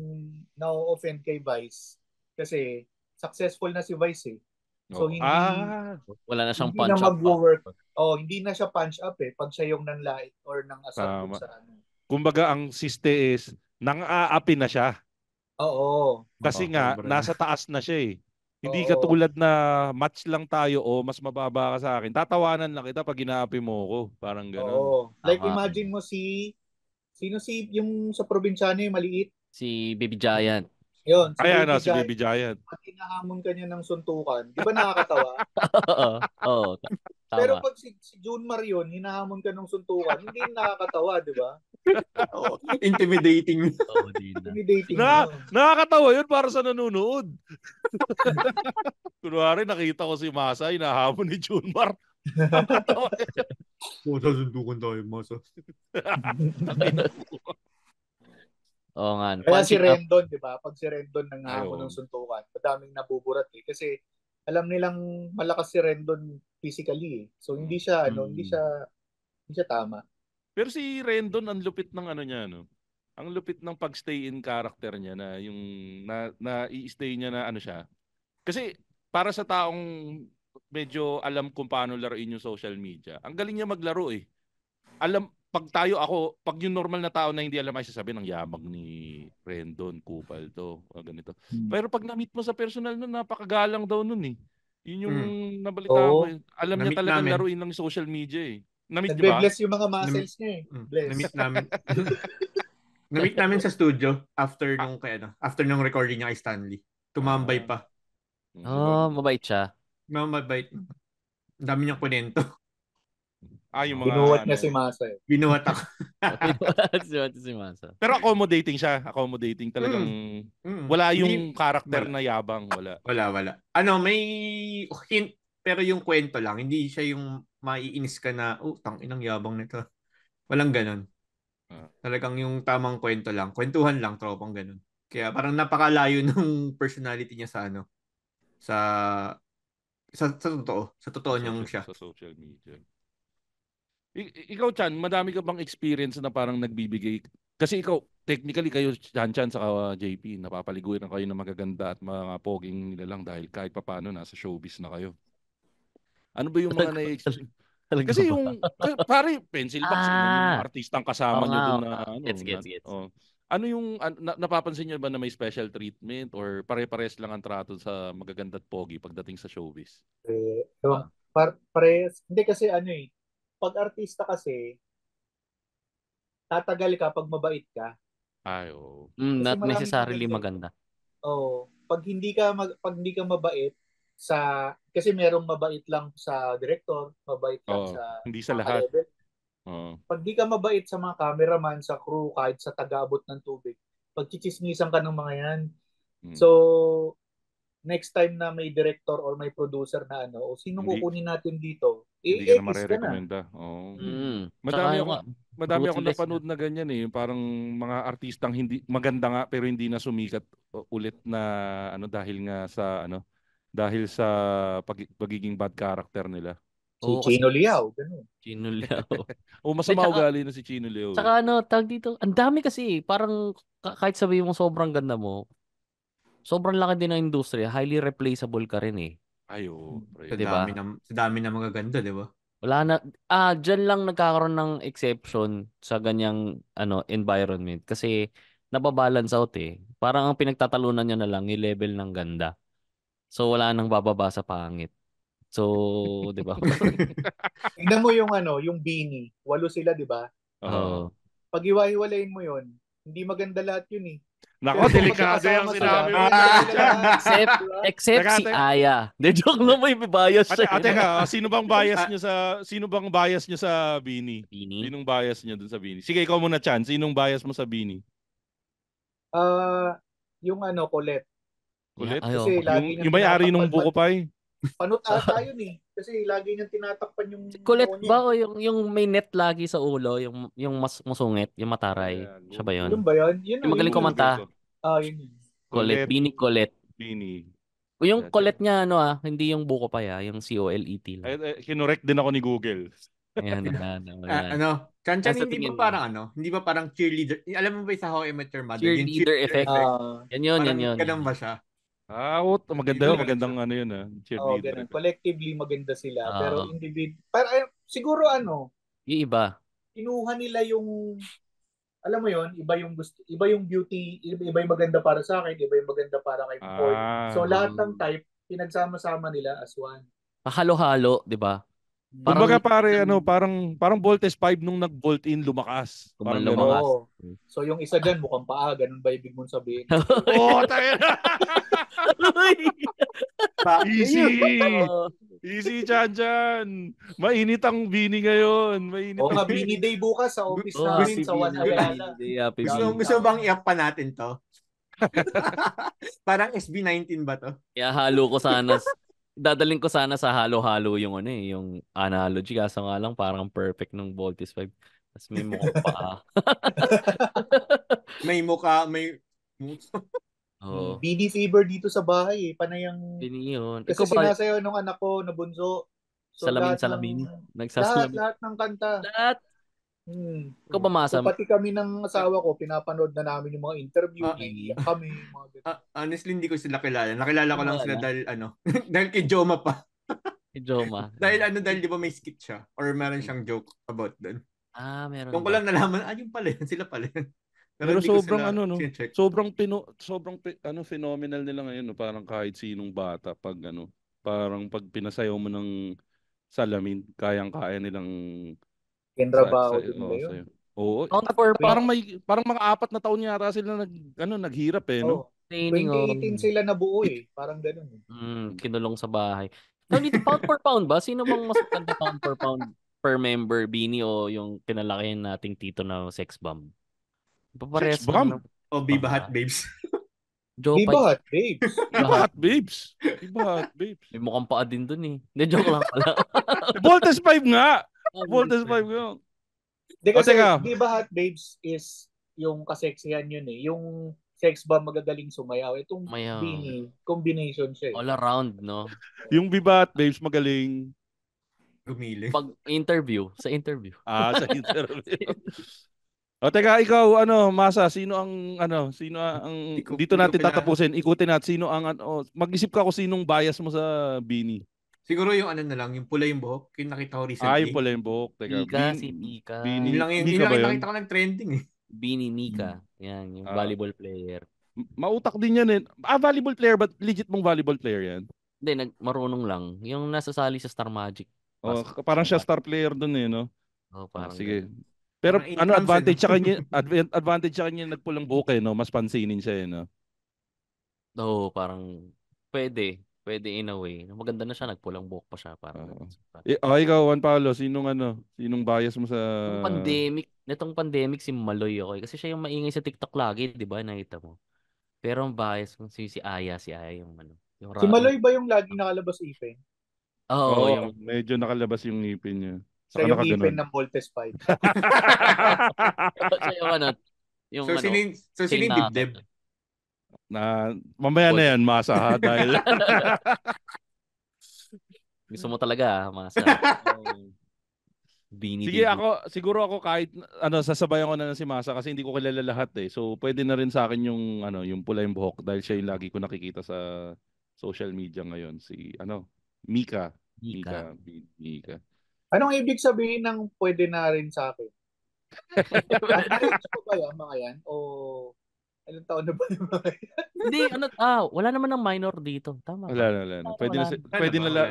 na-offend kay Vice kasi successful na si Vice eh. So wala na siyang punch up. Hindi na siya punch up eh pag siya yung nanlait or nang assault sa Kumbaga ang siste is nang-aapi na siya. Oo. Kasi nga nasa taas na siya eh. Hindi katulad na match lang tayo o mas mababa ka sa akin. Tatawanan lang kita pag inaapi mo ako. Parang gano'n. Like imagine mo yung sa probinsyano yung maliit? Si Baby Giant. Yun. Si Baby Giant. Pag hinahamon ka niya ng suntukan, di ba nakakatawa? Oo. Pero pag si June Marion, hinahamon ka ng suntukan, hindi nakakatawa, di ba? Intimidating. Intimidating. Nakakatawa yun para sa nanonood. Kunwari, nakita ko si Masa, hinahamon ni Junmar. Nakakatawa yun. Sasundukan tayo, Masa. Oo nga. Kaya si Rendon, di ba? Pag si Rendon nanghamon ng suntukan, madaming nabuburat eh. Kasi alam nilang malakas si Rendon physically eh. So hindi siya tama. Pero si Rendon ang lupit ng niya Ang lupit ng pag-stay in character niya na yung na i-stay niya na siya. Kasi para sa taong medyo alam kung paano laruin yung social media, ang galing niya maglaro eh. pag yung normal na tao na hindi alam ay sasabihin ng yabang ni Rendon, kupal to, ganito. Pero pag na-meet mo sa personal nun, napakagalang daw nun eh. Yun yung nabalitaan ko. Alam niya talagang laruin ng social media eh. Na-meet niyo ba? Nagbe-bless yung mga muscles niya eh. Bless. Na-meet namin. Na-meet namin sa studio after nung recording niya kay Stanley. Tumambay pa. Mabait siya. Mabait. Dami niyang kwento. Yung mga binuhat niya si Masa eh. Binuhat ako. Binuhat si Masa. Pero accommodating siya. Accommodating talagang wala yung karakter na yabang. Wala. May hint pero yung kwento lang. Hindi siya yung maiinis ka na, tang-inang yabang nito. Walang ganun. Talagang yung tamang kwento lang. Kwentuhan lang, tropang ganun. Kaya parang napakalayo ng personality niya sa totoo. Sa totoo niyang siya. Sa social media. Ikaw, Chan, madami ka bang experience na parang nagbibigay? Kasi ikaw, technically kayo, Chan, saka JP, napapaliguan kayo ng magaganda at mga poging nila lang dahil kahit papano nasa showbiz na kayo. Ano ba yung mga na-experience? Kasi yung, pare, pencil box, yung artistang kasama nyo dun na, Gets. Ano yung, napapansin nyo ba na may special treatment or pare-pares lang ang trato sa magaganda at pogi pagdating sa showbiz? Pares, hindi kasi pag artista kasi, tatagal ka pag mabait ka. Not necessarily maganda. Pag hindi ka mabait kasi merong mabait lang sa director, mabait lang sa hindi sa lahat. Pag di ka mabait sa mga cameraman, sa crew, kahit sa taga-abot ng tubig, pagchichismisan ka ng mga yan. So, next time na may director or may producer na sino kukunin natin dito? Hindi ka na marirekomenda. Madami akong napanood na ganyan eh. Parang mga artistang hindi maganda nga pero hindi na sumikat ulit na dahil sa pagiging bad character nila. Si Chino Liao, ganun. Chino Liao. Masama ugali na si Chino Liao. Saka tag dito, ang dami kasi parang kahit sabihin mo sobrang ganda mo, sobrang laki din ng industriya, highly replaceable ka rin eh. Diba? Sa dami na magaganda, di ba? Wala na, dyan lang nagkakaroon ng exception sa ganyang environment kasi nababalance out eh. Parang ang pinagtatalunan nyo na lang yung level ng ganda. So wala nang bababa sa pangit. So, di ba? Tingnan mo yung Beanie. 8 sila, di ba? Pag iwahiwalayin mo yun, hindi maganda lahat yun eh. Nako, delikado yung sinabi mo. Except si Aya. De joke lang, may bias siya. Teka, sino bang bias niyo sa Beanie? Sinong bias niyo dun sa Beanie? Sige, ikaw muna, Chan. Sinong bias mo sa Beanie? Yung Colette. Colette? Yung may-ari nung buko pie? Panot ata yun eh. Kasi lagi niyang tinatakpan yung... Colette ba o yung may net lagi sa ulo? Yung mas musungit? Yung mataray? Siya ba yun? Yun ba yun? Yung magaling kumanta? Yun. Colette. Beanie Colette. Beanie. Yung Colette niya, hindi yung buko pa yung COLET lang. Kinorek din ako ni Google. Ayan. Chan, hindi ba parang cheerleader? Alam mo ba sa How I Met Your Mother? Cheerleader effect. Yan yun. Ganun ba siya? Magandang yun cheerleader. Collectively maganda sila. Pero siguro yung iba. Kinuha nila yung, alam mo yun, iba yung beauty, iba yung maganda para sa akin, iba yung maganda para kay Paul. So lahat ng type, pinagsama-sama nila as one. Halo-halo, di ba? Kumbaga pare, parang Voltes 5 nung nag-bolt in, lumakas. Parang lumakas. So yung isa dyan, mukhang paa, ganun ba ibig mong sabihin? Tayo na! Easy, Chan. Mainit ang Beanie ngayon. Beanie Day bukas sa office namin sa One Ayala. Gusto bang i-up pa natin to? Parang SB19 ba to? Halo ko sana. Dadaling ko sana sa halo-halo yung yung analogy. Kaso nga lang parang perfect ng Voltes 5. Tapos may mukha pa. May mukha, BD fever dito sa bahay eh. Panayang... Yun. Kasi sinasayaw nung anak ko na bunso. So, salamin. Lahat ng kanta. Lahat. Ikaw ba masam? So, pati kami ng asawa ko, pinapanood na namin yung mga interview. Kami. Honestly, hindi ko sila kilala. Nakilala ko lang sila dahil dahil kay Joma pa. Kay Joma. dahil di ba may skit siya? Or meron siyang joke about that? Meron Doon ko ba? lang nalaman, yung pala yun, sila pala yun. Pero hindi ko sobrang sila no. sinecheck. Sobrang phenomenal nila ngayon, no? Parang kahit sinong bata parang pag pinasayaw mo ng salamin, kayang-kaya nilang Kinrabaho din nila yun. sayo. Oo. Pound At for parang mga 4 na taon yata sila naghirap no? training 2018 sila nabuo parang ganun. Kinulong sa bahay. Dito, pound for pound ba? Sino bang mas maganda pound for pound per member, Bini o yung kinalakihan nating tito na sex bomb? Sex bomb? O Viva Hot Babes. Viva Hot Babes. Viva Hot Babes. Viva Hot Babes. May mukhang paa din dun Hindi, joke lang pala. Voltes 5 nga. Voltes 5 nga. Di kasi Viva Hot Babes is yung kaseksihan yun Yung sex bomb magagaling sumayaw. Itong Bini, combination siya All around, no? Yung Viva Hot Babes magaling gumili. Sa interview. Sa interview. O teka, ikaw Masa, sino ang dito natin tatapusin. Ikutin natin sino ang mag-isip ka kung sinong bias mo sa Bini. Siguro yung na lang, yung pula yung buhok, yung nakita ko recently. Yung pula yung buhok. Teka, si Nika. Bini. Yun lang nakita ko ng trending Bini Nika. Yan, yung volleyball player. Mautak din yan volleyball player, but legit mong volleyball player yan? Hindi, marunong lang. Yung nasasali sa Star Magic. Parang siya star player dun no? Parang sige. Pero advantage sa kanya, advantage sa kanya nagpulang buhok no? Mas pansinin siya no? Parang pwede in a way. Maganda na siya, nagpulang buhok pa siya parang. Ikaw, Juan Paulo, sinong bias mo sa Nitong pandemic si Maloy ako kasi siya yung maingay sa TikTok lagi, 'di ba? Nakita mo. Pero ang bias ko si Aya yung yung si Maloy ba yung laging nakalabas ipin? Oo, yung medyo nakalabas yung ngipin niya. Siya yung ipin ng Voltes 5. Siya yung so sino dibdib? Mamaya na yan, Masa, ha? Dahil gusto mo talaga, Masa. Sige, siguro ako kahit sasabayan ko na si Masa kasi hindi ko kilala lahat So pwede na rin sa akin yung pula yung buhok dahil siya yung lagi ko nakikita sa social media ngayon, si Mika. Anong ibig sabihin ng pwede na rin sa akin? Ano ba yan, mga yan? O ilang taon na ba yung mga yan? Hindi, wala naman ng minor dito. Tama ba? Wala.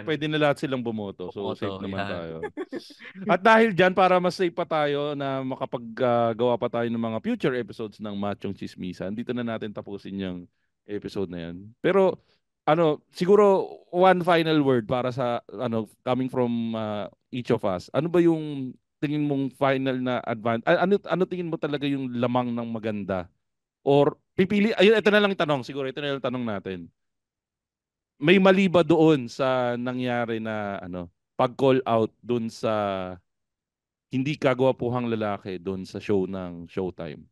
Pwede na lahat silang bumoto. So safe naman tayo. At dahil dyan, para mas safe pa tayo na makapaggawa pa tayo ng mga future episodes ng Machong Chismisan, dito na natin tapusin yung episode na yan. Pero siguro one final word para sa coming from each of us. Ano ba yung tingin mong final na advantage? Ano tingin mo talaga yung lamang ng maganda? Or pipili ito na lang yung tanong, siguro ito na lang yung tanong natin. May mali ba doon sa nangyari na pag-call out doon sa hindi kagwapuhang lalaki doon sa show ng Showtime?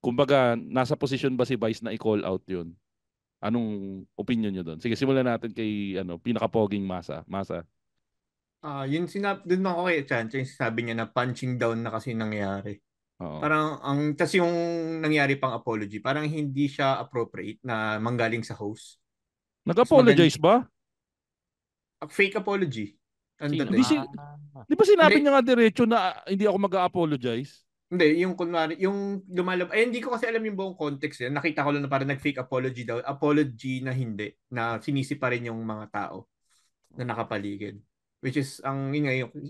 Kumbaga, nasa posisyon ba si Vice na i-call out 'yun? Anong opinion nyo doon? Sige, simulan natin kay pinaka-poging Masa. Yun doon ako kay Chancho, yung sabi niya na punching down na kasi nangyari. Parang tas yung nangyari pang apology, parang hindi siya appropriate na manggaling sa host. Nag-apologize ba? Fake apology. Di ba sinabi niya nga diretso na hindi ako mag-apologize? Hindi, yung kunwari, yung lumalabas, hindi ko kasi alam yung buong context yan. Nakita ko lang na parang nag-fake apology daw. Apology na hindi, na sinisi pa rin yung mga tao na nakapaligid. Which is,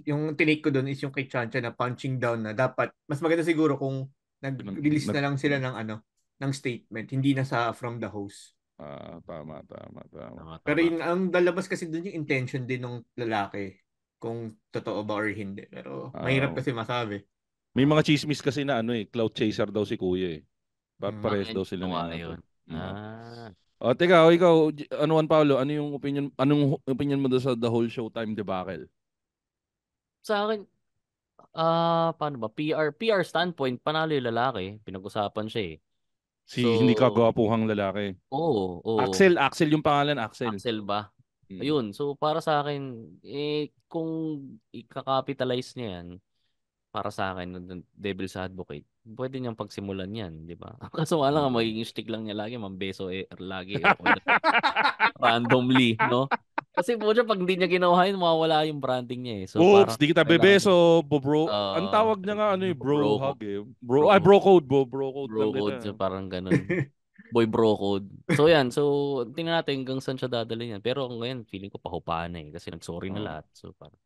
yung tinake ko doon is yung kay Chancha na punching down na dapat, mas maganda siguro kung nag-release na lang sila ng statement, hindi na from the host. Tama. Pero ang lalabas kasi doon yung intention din ng lalaki, kung totoo ba or hindi. Pero mahirap kasi masabi. May mga chismis kasi na cloud chaser daw si Kuya Pares daw sila na. Teka, ikaw, Juan Paulo, anong opinion mo doon sa the whole Showtime debacle? Sa akin, paano ba? PR standpoint, panalo yung lalaki. Pinag-usapan siya hindi kagwapuhang lalaki. Oo. Axel yung pangalan, Axel. Axel ba? Ayun. So, para sa akin, kung i-capitalize niya yan, para sa akin, devil's advocate, pwede niyang pagsimulan yan, di ba? Kaso nga lang, magiging stick lang niya lagi, mambeso lagi. Randomly, no? Kasi po siya, pag hindi niya ginawa yun, mawawala yung branding niya eh. So Oops, parang di kita bebeso, bro. Ang tawag niya nga bro bro hug eh. Bro code, bro code bro lang code nila. siya, parang ganun. Boy bro code. So yan, so tingnan natin hanggang saan siya dadalhin yan. Pero ngayon, feeling ko pahupahan na eh. Kasi nagsorry na lahat. So parang,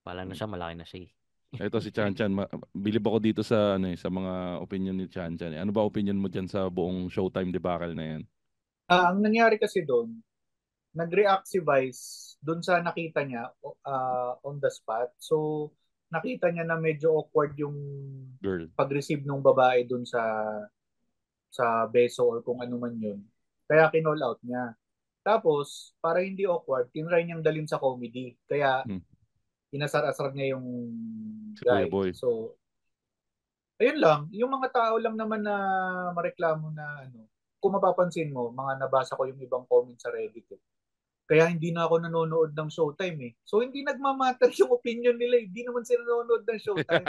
pala na siya, malaki na siya eh. Ito si Chan Chan, bilib ako dito sa sa mga opinion ni Chan Chan. Ano ba opinion mo diyan sa buong Showtime debacle na yan? Ang nangyari kasi doon, nag-react si Vice doon sa nakita niya on the spot. So nakita niya na medyo awkward yung girl pag-receive ng babae doon sa beso or kung ano man yun. Kaya kinall out niya. Tapos, para hindi awkward, tinry niyang dalhin sa comedy. Kaya inasar-asar niya yung guy. So, ayun lang. Yung mga tao lang naman na mareklamo na kung mapapansin mo, mga nabasa ko yung ibang comments sa Reddit. Kaya hindi na ako nanonood ng Showtime eh. So hindi nagmamatter yung opinion nila. Hindi naman sila nanonood ng Showtime.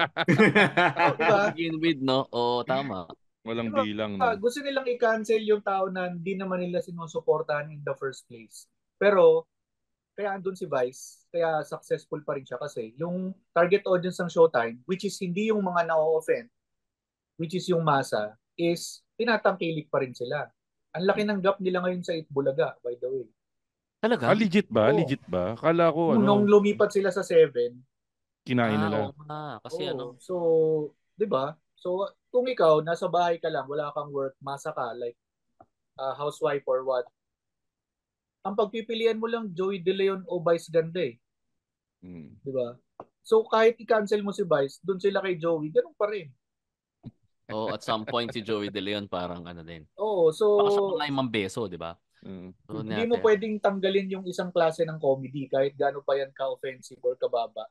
Diba? Begin with, no? Oo, tama. Walang bilang, no? Gusto nilang i-cancel yung tao na hindi naman nila sinusuportahan in the first place. Pero, kaya andun si Vice, kaya successful pa rin siya kasi yung target audience ng Showtime, which is hindi yung mga na-offend, which is yung masa, is tinatangkilik pa rin sila. Ang laki ng gap nila ngayon sa Itbulaga, by the way. Talaga? Legit ba? Oo. Legit ba? Kala ko Nung lumipat sila sa 7, kinain nila. Kasi So, 'di ba? So, kung ikaw nasa bahay ka lang, wala kang work, masa ka like housewife or what. Ang pagpipilian mo lang Joey De Leon o Vice Ganda eh. 'Di ba? So, kahit i-cancel mo si Vice, doon sila kay Joey, ganun pa rin. At some point si Joey De Leon parang din. So baka siya mga imang beso, 'di ba? Hindi mo pwedeng tanggalin yung isang klase ng comedy kahit gaano pa yan ka-offensive or kababa.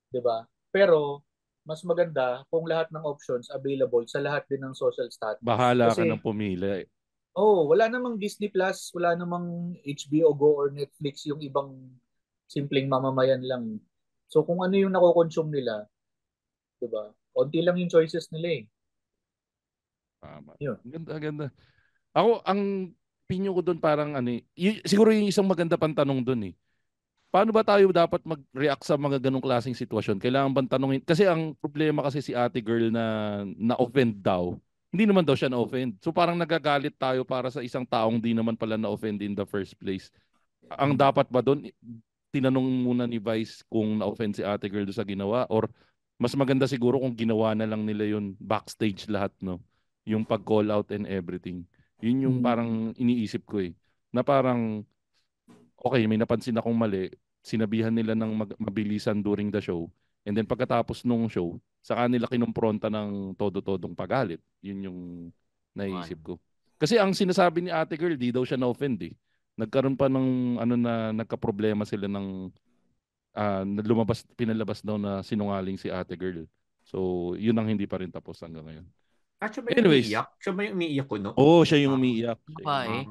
'Di ba? Pero mas maganda kung lahat ng options available sa lahat din ng social status. Bahala ka nang pumili. Wala namang Disney Plus, wala namang HBO Go or Netflix, yung ibang simpleng mamamayan lang. So kung ano yung nako-consume nila, 'di ba? Konti lang yung choices nila eh. Tama. Ganda. Ako, ang opinion ko doon parang siguro yung isang maganda pang tanong doon eh. Paano ba tayo dapat mag-react sa mga ganong klaseng sitwasyon? Kailangan bang tanongin? Kasi ang problema kasi si ate girl na-offend daw. Hindi naman daw siya na-offend. So parang nagagalit tayo para sa isang taong di naman pala na-offend in the first place. Ang dapat ba doon, tinanong muna ni Vice kung na-offend si ate girl doon sa ginawa? Or mas maganda siguro kung ginawa na lang nila yun backstage lahat, no? Yung pag-call out and everything. Yun yung parang iniisip ko eh. Na parang, okay, may napansin akong mali. Sinabihan nila ng mabilisan during the show. And then pagkatapos nung show, saka nila kinumpronta ng todo-todong pagalit. Yun yung naisip ko. Kasi ang sinasabi ni ate girl, di daw siya na-offend eh. Nagkaroon pa ng nagka-problema sila ng pinalabas daw na sinungaling si ate girl. So, yun ang hindi pa rin tapos hanggang ngayon. Siya ba yung umiiyak? Siya ba yung umiiyak ko, no? Oo, siya yung umiiyak. Babae.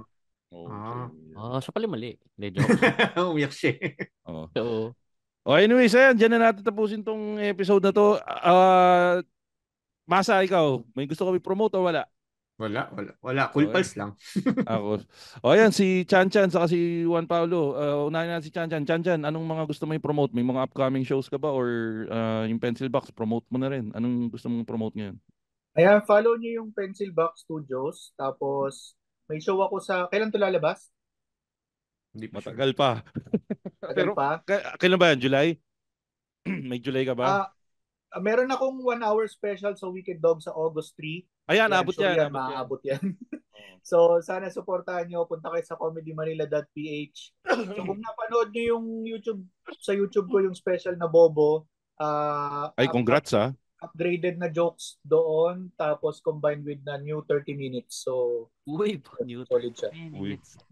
Siya pala mali. Umiyak siya. Anyways, ayan, dyan na natin tapusin tong episode na to. Masa, ikaw, may gusto kami promote o wala? Wala. Cool pals lang. Ako. Ayan, si Chan Chan saka si Juan Paulo. Unahin natin si Chan Chan. Chan Chan, anong mga gusto mo i-promote? May mga upcoming shows ka ba? Or yung Pencil Box, promote mo na rin. Anong gusto mong promote ngayon? Ayan, follow niyo yung Pencil Box Studios. Tapos, may show ako sa... Kailan ito lalabas? Matagal pa. Matagal pa? Kailan ba yan? July? May July ka ba? Meron akong 1 hour special sa Wicked Dog sa August 3. Ayan, abot yan. Maaabot yan. So, sana supportahan nyo. Punta kayo sa comedymanila.ph. So, kung napanood nyo yung sa YouTube ko yung special na Bobo. Ay, congrats upgraded na jokes doon, tapos combined with na new 30 minutes. So, new solid siya.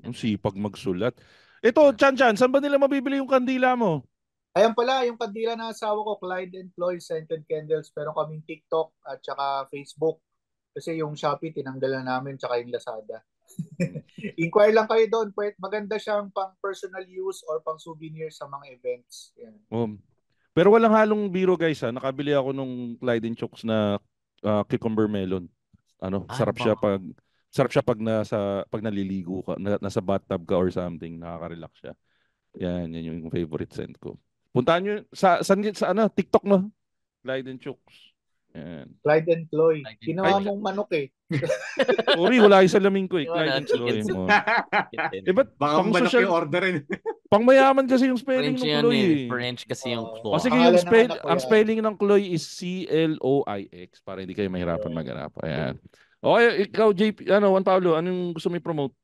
Ang sipag magsulat. Ito, Chan, saan ba nila mabibili yung kandila mo? Ayan pala, yung kandila na asawa ko, Clyde and Chloe Scented Candles. Pero kaming TikTok at saka Facebook. Kasi yung Shopee, tinanggal na namin, tsaka yung Lazada. Inquire lang kayo doon. Maganda siyang pang personal use or pang souvenir sa mga events. Yan. Pero walang halong biro guys Nakabili ako nung Clyde and Chokes na cucumber melon. Sarap siya pag naliligo ka, nasa bathtub ka or something, nakaka-relax siya. Yan yung favorite scent ko. Puntahan nyo sa ano, TikTok, no? Clyde and Chooks. Yan. Clyde and Chloe. Ginawa mong manok eh. Sorry, wala yung salamin ko eh. Clyde and Chloe. Ba't baka manok yung orderin? Pang mayaman kasi yung spelling ng Chloe. French kasi yung Chloe. Kasi yung ang spelling ng Chloe is C-L-O-I-X para hindi kayo mahirapan maghanap. Ayan. Okay, ikaw JP, Juan Pablo, anong gusto mo i-promote?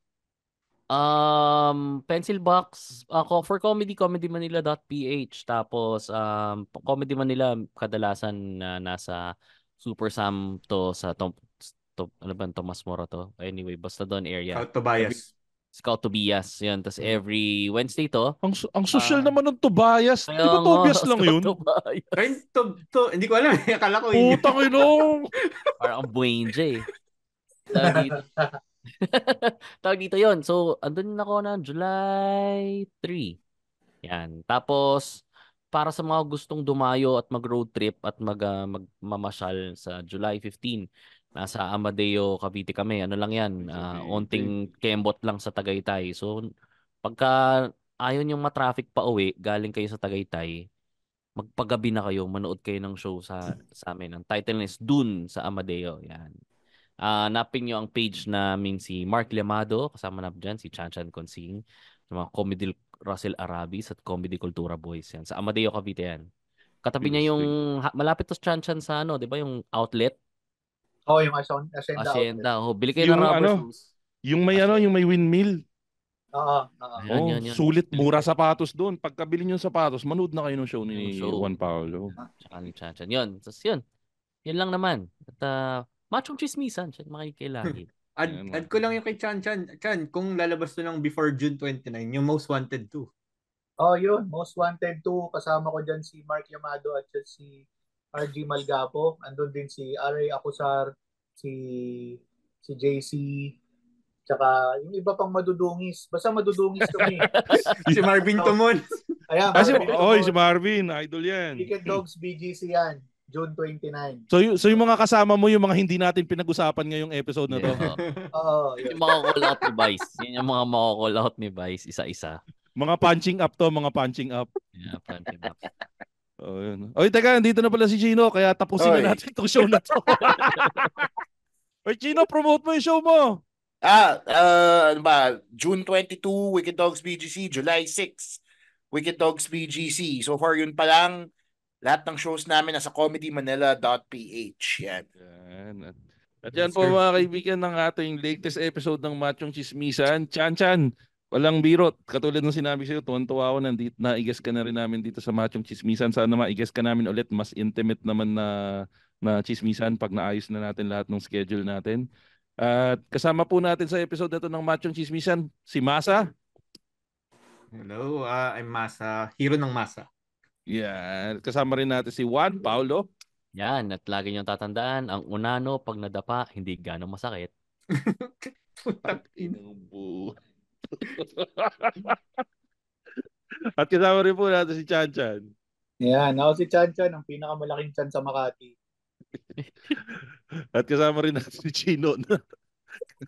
Pencil Box ako for comedymanila.ph, tapos Comedy Manila kadalasan nasa Super Sam to sa ano ba Tomas Mora to, anyway basta doon area Scout Tobias yan, tapos every Wednesday to ang social naman ng Tobias, di ba Tobias lang yun? Hindi ko alam, akala ko yun. Putang ino. Parang Buenje tawag dito yon. So, andun ako na July 3. Yan. Tapos, para sa mga gustong dumayo at mag-road trip at magmamasyal sa July 15, nasa Amadeo, Cavite kami. Ano lang yan, onting kembot lang sa Tagaytay. So, pagka ayaw niyong matraffic pa uwi, galing kayo sa Tagaytay, magpagabi na kayo, manood kayo ng show sa amin. Ang title is Dune sa Amadeo. Yan. Hanapin nyo ang page namin si Mark Llamado, kasama na dyan si Chanchan Consing, sa mga Comedy Russell Arabis at Comedy Cultura Boys yan. Sa Amadeo, Cavite yan. Katabi niya yung malapit to Chanchan sa ano, di ba yung outlet? Yung Hacienda outlet. Bili kayo ng rubber shoes. Yung may windmill. Yan. Sulit, mura sapatos doon. Pagkabili nyo sapatos, manood na kayo ng show ni Juan Paulo. Tsaka ni Chanchan. Yun. Tapos yun. Yun lang naman. At Machong Chismisan, siya makikilagi. Add ko lang yung kay Chan, kung lalabas to lang before June 29, yung Most Wanted 2. Yun. Most Wanted 2. Kasama ko dyan si Mark Llamado at si RG Malgapo. Andun din si Aray Acusar, si JC, tsaka yung iba pang madudungis. Basta madudungis kami. Si Marvin Tumon. Ayan, si Marvin, idol yan. Wicked Dogs BGC yan. June 29. So yung mga kasama mo, yung mga hindi natin pinag-usapan ngayong episode na to. Yung mga call out ni Vice. Yun yung mga call out ni Vice, isa-isa. Mga punching up to, mga punching up. Yeah, punching up. Yun. Oy, teka, dito na pala si Chino, kaya tapusin na natin itong show na to. Oy, Chino, promote mo yung show mo. Ano ba? June 22, Wicked Dogs BGC. July 6, Wicked Dogs BGC. So far, yun pa lang. Lahat ng shows namin nasa comedymanila.ph. Yan. At yan po mga kaibigan ng ating latest episode ng Machong Chismisan. Chan, walang birot. Katulad ng sinabi sa'yo, tuwan-tuwa ako nandito, na-i-guess ka na rin namin dito sa Machong Chismisan. Sana ma-i-guess ka namin ulit. Mas intimate naman na chismisan pag naayos na natin lahat ng schedule natin. At kasama po natin sa episode na ito ng Machong Chismisan, si Masa. Hello, I'm Masa. Hero ng Masa. Yeah, kasama rin natin si Juan Paulo. Yan, at lagi niyong tatandaan, ang unano pag nadapa, hindi gano'ng masakit. At kasama rin po natin si Chanchan. Yan, ako si Chanchan, ang pinakamalaking chan sa Makati. At kasama rin natin si Chino.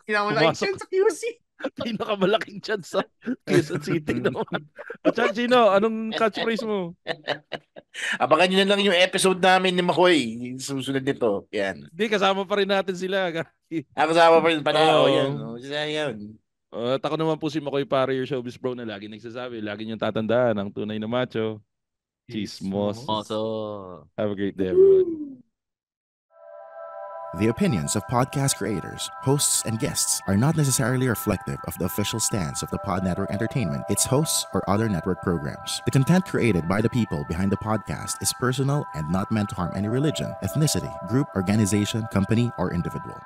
Pinakamalaking chan sa QC. Pinakamalaking chan sa Quezon City naman. At Chino, anong catchphrase mo? Abangan nyo na lang yung episode namin ni Makoy. Susunod nito. Yan. Hindi, kasama pa rin natin sila. Kasama pa rin pala. Yan. At ako naman po si Makoy para your showbiz bro na lagi nagsasabi. Lagi niyong tatandaan ang tunay na macho. Chismos. Have a great day, everyone. The opinions of podcast creators, hosts, and guests are not necessarily reflective of the official stance of the Pod Network Entertainment, its hosts, or other network programs. The content created by the people behind the podcast is personal and not meant to harm any religion, ethnicity, group, organization, company, or individual.